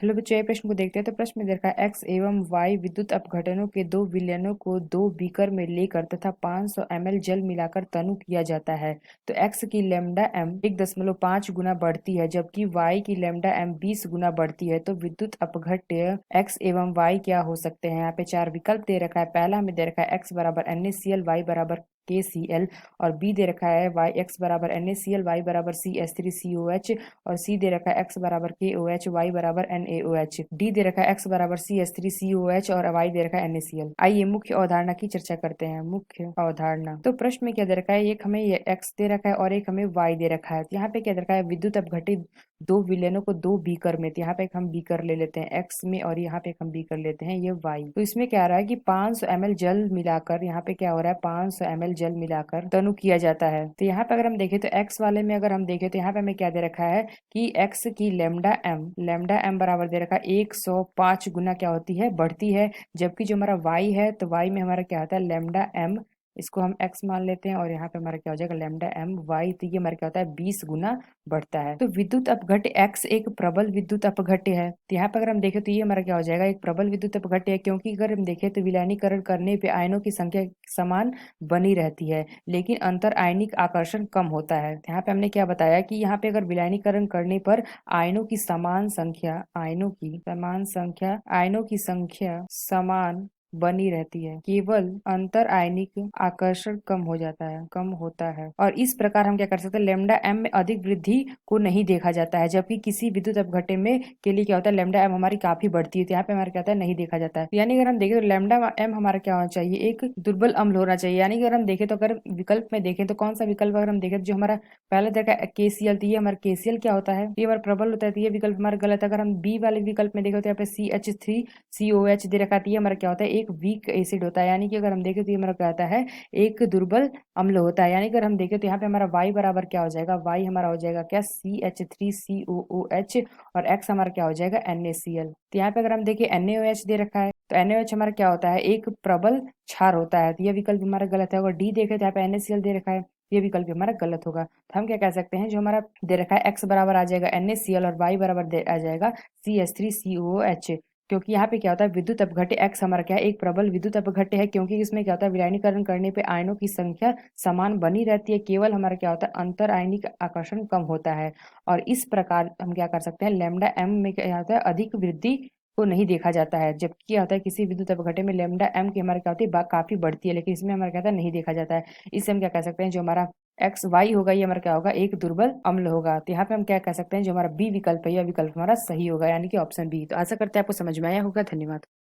Hello बच्चों, ये प्रश्न को देखते हैं। तो प्रश्न में दे रखा है एक्स एवं वाई विद्युत अपघटनों के दो विलयनों को दो बीकर में लेकर तथा 500 ml जल मिलाकर तनु किया जाता है। तो एक्स की लैम्डा एम 1.5 गुना बढ़ती है जबकि वाई की लैम्डा एम 20 गुना बढ़ती है। तो विद्युत अपघट्य एक्स एवं वाई क्या हो सकते हैं? यहाँ पे चार विकल्प दे रखा है। पहला हमें दे रखा है एक्स बराबर NaCl, वाई बराबर KCl, और बी दे रखा है वाई एक्स बराबर NaCl, वाई बराबर CH3COH, और सी दे रखा है एक्स बराबर KOH, वाई बराबर NaOH। डी दे रखा है एक्स बराबर CH3COH और वाई दे रखा है NaCl। आइए मुख्य अवधारणा की चर्चा करते हैं। मुख्य अवधारणा, तो प्रश्न में क्या दे रखा है, एक हमें ये एक्स दे रखा है और एक हमें वाई दे रखा है। तो यहाँ पे क्या दे रखा है, विद्युत अपघटित दो विलयनों को दो बीकर में। तो यहाँ पे एक हम बीकर ले लेते हैं एक्स में और यहाँ पे एक हम बीकर लेते हैं ये वाई। तो इसमें क्या आ रहा है कि 500 ml जल मिलाकर, यहाँ पे क्या हो रहा है, 500 ml जल मिलाकर तनु किया जाता है। तो यहाँ पे अगर हम देखें तो एक्स वाले में अगर हम देखें तो यहाँ पे हमें क्या दे रखा है कि एक्स की लैम्डा एम बराबर दे रखा है 105 गुना क्या होती है, बढ़ती है। जबकि जो हमारा वाई है, तो वाई में हमारा क्या होता है, लैम्डा एम, इसको हम एक्स मान लेते हैं और यहाँ पे हमारा क्या हो जाएगा, लैम्डा एम वाई। तो ये हमारा क्या होता है, 20 गुना बढ़ता है। तो विद्युत अपघट्य एक्स एक प्रबल विद्युत अपघट्य है। तो यहाँ पे अगर हम देखें तो ये हमारा क्या हो जाएगा, एक प्रबल विद्युत अपघट्य है, क्योंकि अगर हम देखें तो विलयनीकरण करने पे आयनों की संख्या समान बनी रहती है लेकिन अंतर आयनिक आकर्षण कम होता है। यहाँ पे हमने क्या बताया कि यहाँ पे अगर विलयनीकरण करने पर आयनों की संख्या समान बनी रहती है, केवल अंतर आयनिक आकर्षण कम होता है। और इस प्रकार हम क्या कर सकते हैं, लैम्डा एम में अधिक वृद्धि को नहीं देखा जाता है, जबकि किसी विद्युत अपघट्य में के लिए क्या होता है, लैम्डा एम हमारी काफी बढ़ती है। तो यहाँ पे हमारा क्या होता है, नहीं देखा जाता है। यानी अगर हम देखें तो लैम्डा एम हमारा क्या होना चाहिए, एक दुर्बल अम्ल होना चाहिए। यानी अगर हम देखें तो, अगर विकल्प में देखें तो कौन सा विकल्प अगर हम देखें तो जो हमारा पहले देखा KCl, तो ये हमारा KCl क्या होता है, ये हमारा प्रबल होता है। तो ये विकल्प हमारा गलत है। अगर हम बी वाले विकल्प में देखें तो यहाँ पे CH3COH दे रखा है, तो ये हमारा क्या होता है, एक वीक एसिड होता है। यानी कि अगर हम देखें तो ये हमारा क्या होता है, एक दुर्बल अम्ल होता है। यानी अगर हम देखें तो यहाँ पे हमारा वाई बराबर क्या हो जाएगा, वाई हमारा हो जाएगा क्या, CH3COOH, और एक्स हमारा क्या हो जाएगा, NaCl। तो यहाँ पे अगर हम देखें NaOH दे रखा है, तो NaOH हमारा क्या होता है, एक प्रबल क्षार होता है। तो ये विकल्प हमारा गलत है। और डी देखे तो यहाँ पे NaCl दे रखा है, ये विकल्प हमारा गलत होगा। तो हम क्या कह सकते हैं, जो हमारा दे रखा है एक्स बराबर आ जाएगा NaCl और वाई बराबर आ जाएगा CH3COOH। क्योंकि यहाँ पे क्या होता है, विद्युत अपघट्य एक्स हमारा क्या है, एक प्रबल विद्युत अपघट्य है, क्योंकि इसमें क्या होता है, विलयनीकरण करने पे आयनों की संख्या समान बनी रहती है, केवल हमारा क्या होता है, अंतर आयनिक आकर्षण कम होता है। और इस प्रकार हम क्या कर सकते हैं, लैम्डा एम में क्या होता है, अधिक वृद्धि को नहीं देखा जाता है। जबकि क्या होता है, किसी विद्युत अपघट्य में लैम्डा एम की हमारे क्या होती है, काफी बढ़ती है, लेकिन इसमें हमारा क्या होता है, नहीं देखा जाता है। इससे हम क्या कह सकते हैं, जो हमारा एक्स वाई होगा ये हमारा क्या होगा, एक दुर्बल अम्ल होगा। तो यहाँ पे हम क्या कह सकते हैं, जो हमारा बी विकल्प है यह विकल्प हमारा सही होगा, यानी कि ऑप्शन बी। तो आशा करते हैं आपको समझ में आया होगा। धन्यवाद।